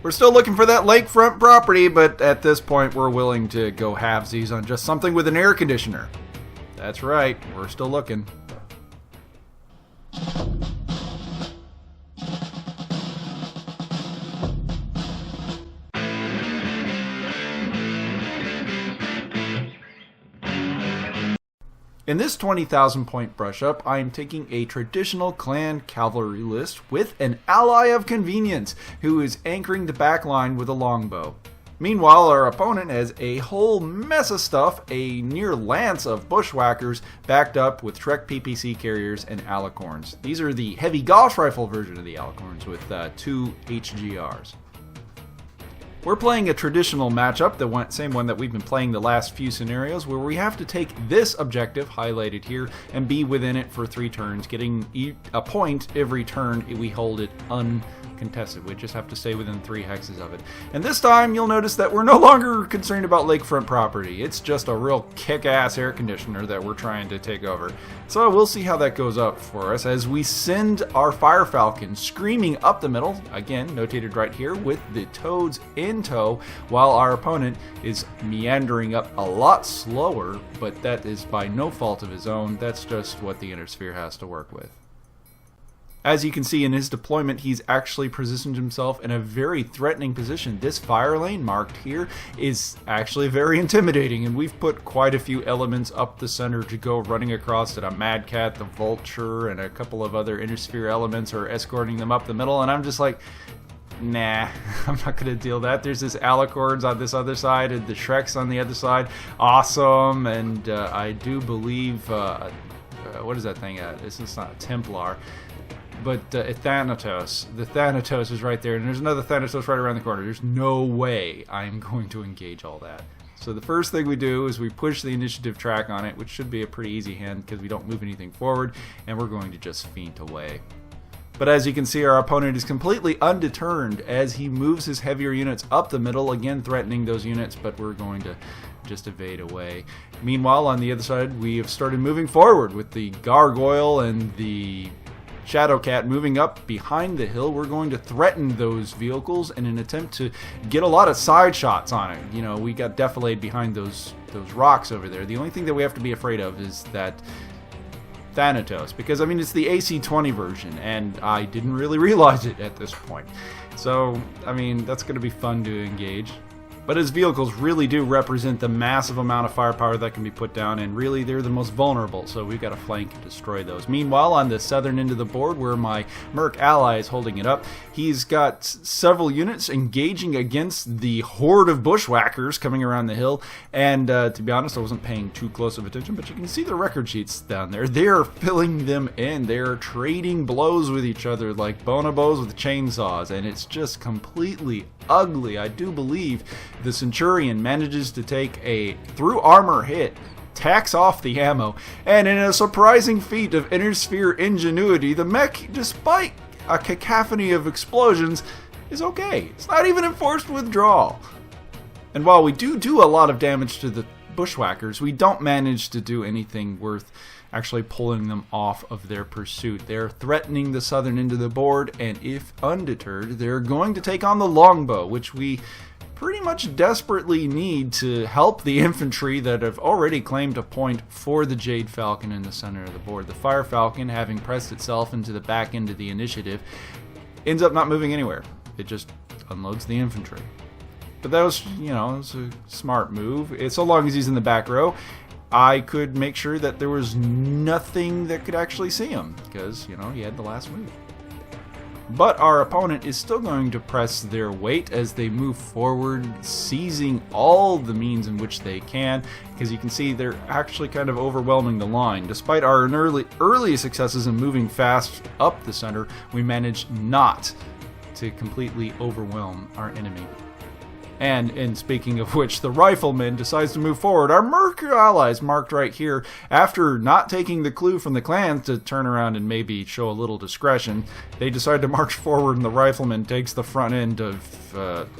We're still looking for that lakefront property, but at this point we're willing to go halvesies on just something with an air conditioner. That's right, we're still looking. In this 20,000 point brush up, I am taking a traditional clan cavalry list with an ally of convenience who is anchoring the back line with a longbow. Meanwhile, our opponent has a whole mess of stuff, a near lance of bushwhackers backed up with Trek PPC carriers and alicorns. These are the heavy Gauss rifle version of the alicorns with 2 HGRs. We're playing a traditional matchup, the same one that we've been playing the last few scenarios, where we have to take this objective, highlighted here, and be within it for 3 turns, getting a point every turn we hold it uncontested. We just have to stay within 3 hexes of it. And this time, you'll notice that we're no longer concerned about lakefront property. It's just a real kick-ass air conditioner that we're trying to take over. So we'll see how that goes up for us as we send our Fire Falcon screaming up the middle, again, notated right here, with the toads in tow, while our opponent is meandering up a lot slower, but that is by no fault of his own. That's just what the inner sphere has to work with. As you can see in his deployment, he's actually positioned himself in a very threatening position. This fire lane marked here is actually very intimidating, and we've put quite a few elements up the center to go running across it. A Mad Cat, the Vulture, and a couple of other inner sphere elements are escorting them up the middle, and I'm just like, nah, I'm not going to deal with that. There's this Alicorns on this other side and the Shreks on the other side. Awesome, and I do believe, what is that thing at? This is not a Templar. But Thanatos. The Thanatos is right there, and there's another Thanatos right around the corner. There's no way I'm going to engage all that. So the first thing we do is we push the initiative track on it, which should be a pretty easy hand because we don't move anything forward, and we're going to just feint away. But as you can see, our opponent is completely undeterred as he moves his heavier units up the middle, again threatening those units, but we're going to just evade away. Meanwhile, on the other side, we have started moving forward with the Gargoyle and the Shadowcat moving up behind the hill. We're going to threaten those vehicles in an attempt to get a lot of side shots on it. You know, we got defilade behind those rocks over there. The only thing that we have to be afraid of is that Thanatos, because I mean it's the AC-20 version, and I didn't really realize it at this point. So, I mean, that's going to be fun to engage. But his vehicles really do represent the massive amount of firepower that can be put down, and really they're the most vulnerable, so we've got to flank and destroy those. Meanwhile, on the southern end of the board, where my Merc ally is holding it up, he's got several units engaging against the horde of bushwhackers coming around the hill, and to be honest, I wasn't paying too close of attention, but you can see the record sheets down there. They're filling them in. They're trading blows with each other like bonobos with chainsaws, and it's just completely ugly. I do believe the Centurion manages to take a through armor hit, tacks off the ammo, and in a surprising feat of inner sphere ingenuity, the mech, despite a cacophony of explosions, is okay. It's not even enforced withdrawal. And while we do a lot of damage to the bushwhackers, we don't manage to do anything worth actually pulling them off of their pursuit. They're threatening the southern end of the board, and if undeterred, they're going to take on the longbow, which we pretty much desperately need to help the infantry that have already claimed a point for the Jade Falcon in the center of the board. The Fire Falcon, having pressed itself into the back end of the initiative, ends up not moving anywhere. It just unloads the infantry. But that was, you know, it was a smart move. So long as he's in the back row, I could make sure that there was nothing that could actually see him, because, you know, he had the last move. But our opponent is still going to press their weight as they move forward, seizing all the means in which they can, because you can see they're actually kind of overwhelming the line. Despite our early successes in moving fast up the center, we managed not to completely overwhelm our enemy. And speaking of which, the rifleman decides to move forward. Our Merc allies, marked right here, after not taking the clue from the clans to turn around and maybe show a little discretion, they decide to march forward, and the rifleman takes the front end of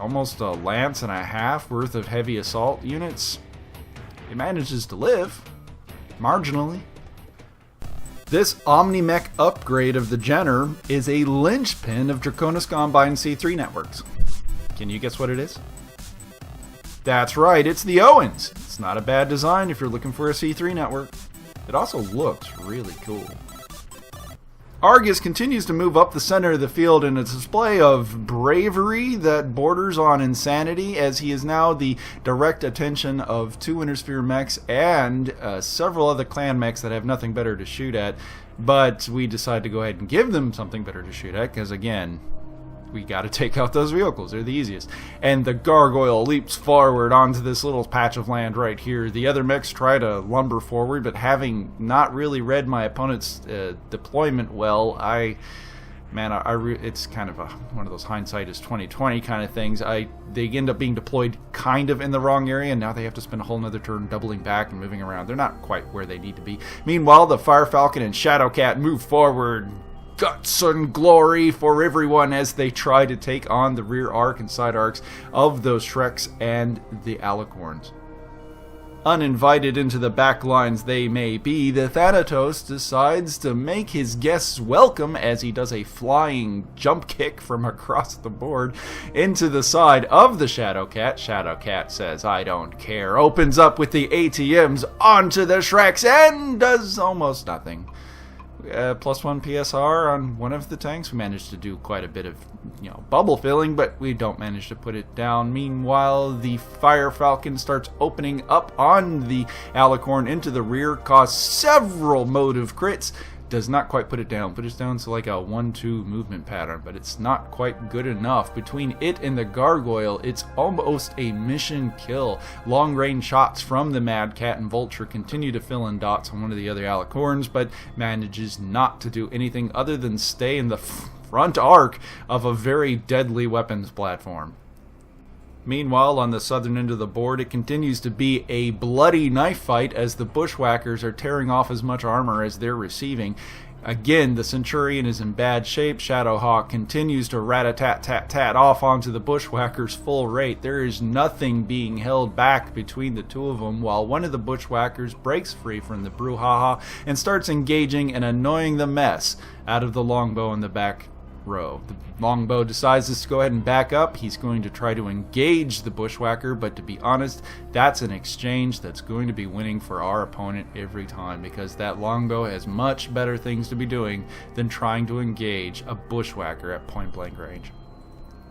almost a lance and a half worth of heavy assault units. He manages to live, marginally. This Omni-Mech upgrade of the Jenner is a linchpin of Draconis Combine C3 networks. Can you guess what it is? That's right, it's the Owens. It's not a bad design if you're looking for a C3 network. It also looks really cool. Argus continues to move up the center of the field in a display of bravery that borders on insanity, as he is now the direct attention of 2 Intersphere mechs and several other clan mechs that have nothing better to shoot at. But we decide to go ahead and give them something better to shoot at, because again, we gotta take out those vehicles. They're the easiest. And the gargoyle leaps forward onto this little patch of land right here. The other mechs try to lumber forward, but having not really read my opponent's deployment well, it's kind of one of those hindsight is 20/20 kind of things. They end up being deployed kind of in the wrong area, and now they have to spend a whole nother turn doubling back and moving around. They're not quite where they need to be. Meanwhile, the Fire Falcon and Shadowcat move forward. Guts and glory for everyone as they try to take on the rear arc and side arcs of those Shreks and the Alicorns. Uninvited into the back lines they may be, the Thanatos decides to make his guests welcome as he does a flying jump kick from across the board into the side of the Shadowcat. Shadowcat says, "I don't care," opens up with the ATMs onto the Shreks and does almost nothing. +1 PSR on one of the tanks. We managed to do quite a bit of, bubble filling, but we don't manage to put it down. Meanwhile, the Fire Falcon starts opening up on the Alicorn into the rear, causes several motive crits. Does not quite put it down. Put it down to like a 1-2 movement pattern, but it's not quite good enough. Between it and the Gargoyle, it's almost a mission kill. Long range shots from the Mad Cat and Vulture continue to fill in dots on one of the other Alicorns, but manages not to do anything other than stay in the front arc of a very deadly weapons platform. Meanwhile, on the southern end of the board, it continues to be a bloody knife fight as the Bushwhackers are tearing off as much armor as they're receiving. Again, the Centurion is in bad shape. Shadowhawk continues to rat-a-tat-tat-tat off onto the Bushwhackers full rate. There is nothing being held back between the two of them, while one of the Bushwhackers breaks free from the brouhaha and starts engaging and annoying the mess out of the longbow in the back row. The longbow decides to go ahead and back up. He's going to try to engage the Bushwhacker, but to be honest, that's an exchange that's going to be winning for our opponent every time, because that longbow has much better things to be doing than trying to engage a Bushwhacker at point blank range.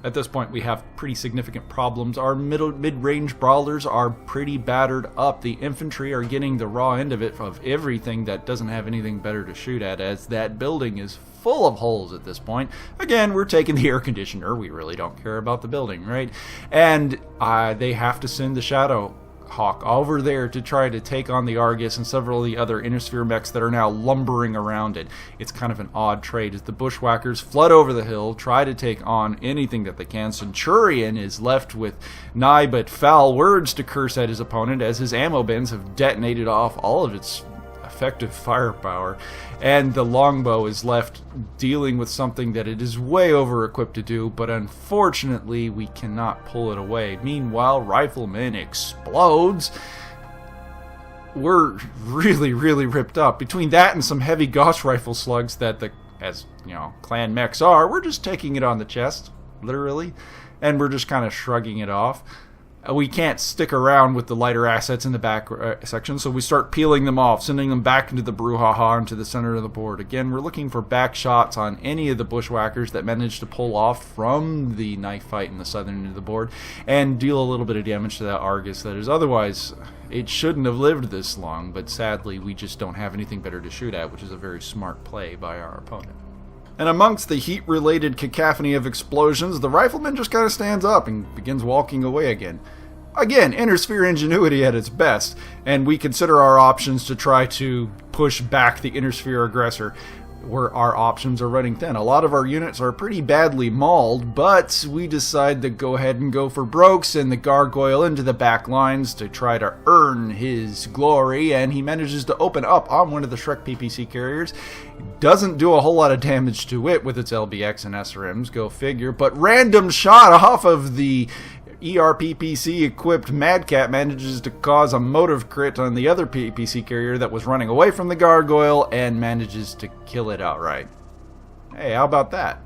At this point, we have pretty significant problems. Our mid-range brawlers are pretty battered up. The infantry are getting the raw end of it, of everything that doesn't have anything better to shoot at, as that building is full of holes at this point. Again, we're taking the air conditioner. We really don't care about the building, right? And they have to send the Shadowhawk over there to try to take on the Argus and several of the other Intersphere mechs that are now lumbering around it. It's kind of an odd trade as the Bushwhackers flood over the hill, try to take on anything that they can. Centurion is left with nigh but foul words to curse at his opponent as his ammo bins have detonated off all of its effective firepower, and the longbow is left dealing with something that it is way over equipped to do, but unfortunately we cannot pull it away. Meanwhile, Rifleman explodes. We're really ripped up. Between that and some heavy Gauss rifle slugs that clan mechs are, we're just taking it on the chest, literally, and we're just kind of shrugging it off. We can't stick around with the lighter assets in the back section, so we start peeling them off, sending them back into the brouhaha into the center of the board. Again, we're looking for back shots on any of the Bushwhackers that manage to pull off from the knife fight in the southern end of the board and deal a little bit of damage to that Argus that is otherwise, it shouldn't have lived this long, but sadly we just don't have anything better to shoot at, which is a very smart play by our opponent. And amongst the heat-related cacophony of explosions, the Rifleman just kind of stands up and begins walking away again. Again, Intersphere ingenuity at its best, and we consider our options to try to push back the Intersphere aggressor, where our options are running thin. A lot of our units are pretty badly mauled, but we decide to go ahead and go for broke, send the Gargoyle into the back lines to try to earn his glory, and he manages to open up on one of the Shrek PPC carriers. Doesn't do a whole lot of damage to it with its LBX and SRMs, go figure, but random shot off of the ER-PPC equipped Mad Cat manages to cause a motive crit on the other PPC carrier that was running away from the Gargoyle and manages to kill it outright. Hey, how about that?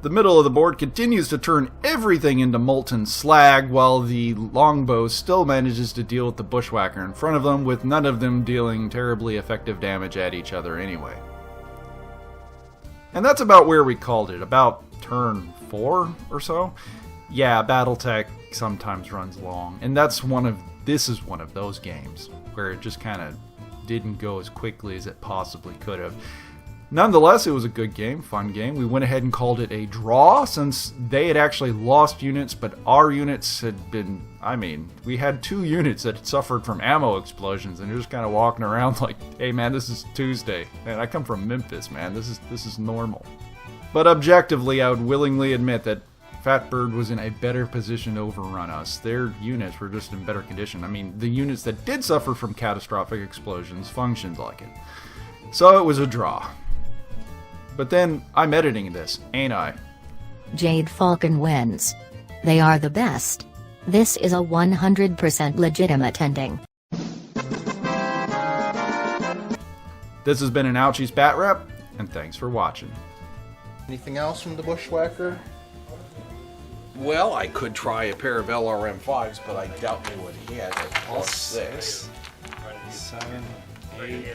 The middle of the board continues to turn everything into molten slag, while the longbow still manages to deal with the bushwhacker in front of them, with none of them dealing terribly effective damage at each other anyway. And that's about where we called it, about turn 4 or so. Yeah, Battletech sometimes runs long, and this is one of those games where it just kind of didn't go as quickly as it possibly could have. Nonetheless, it was a good game, fun game. We went ahead and called it a draw since they had actually lost units, but our units had been, we had 2 units that had suffered from ammo explosions, and they're just kind of walking around like, hey man, this is Tuesday. Man, I come from Memphis, man. This is normal. But objectively, I would willingly admit that Fatbird was in a better position to overrun us. Their units were just in better condition. The units that did suffer from catastrophic explosions functioned like it. So it was a draw. But then, I'm editing this, ain't I? Jade Falcon wins. They are the best. This is a 100% legitimate ending. This has been an Ouchies Batrep, and thanks for watching. Anything else from the Bushwhacker? Well, I could try a pair of LRM5s, but I doubt they would hit at +6. 7, 8.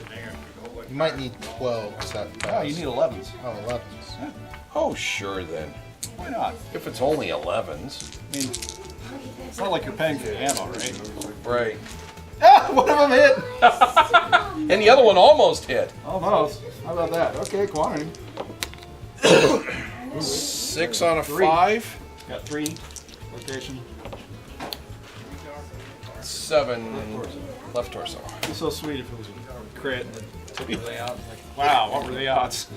You might need 12 that fast. Oh, you need 11s. Oh, 11s. Yeah. Oh, sure then. Why not? If it's only 11s. It's not like you're paying for the ammo, right? Right. Ah, one of them hit! And the other one almost hit. Almost. How about that? Okay, quantity. 6 on a 5. Got 3. Location. 7 left torso. It'd be so sweet if it was a crit and took the layout. Like, wow, what were the odds?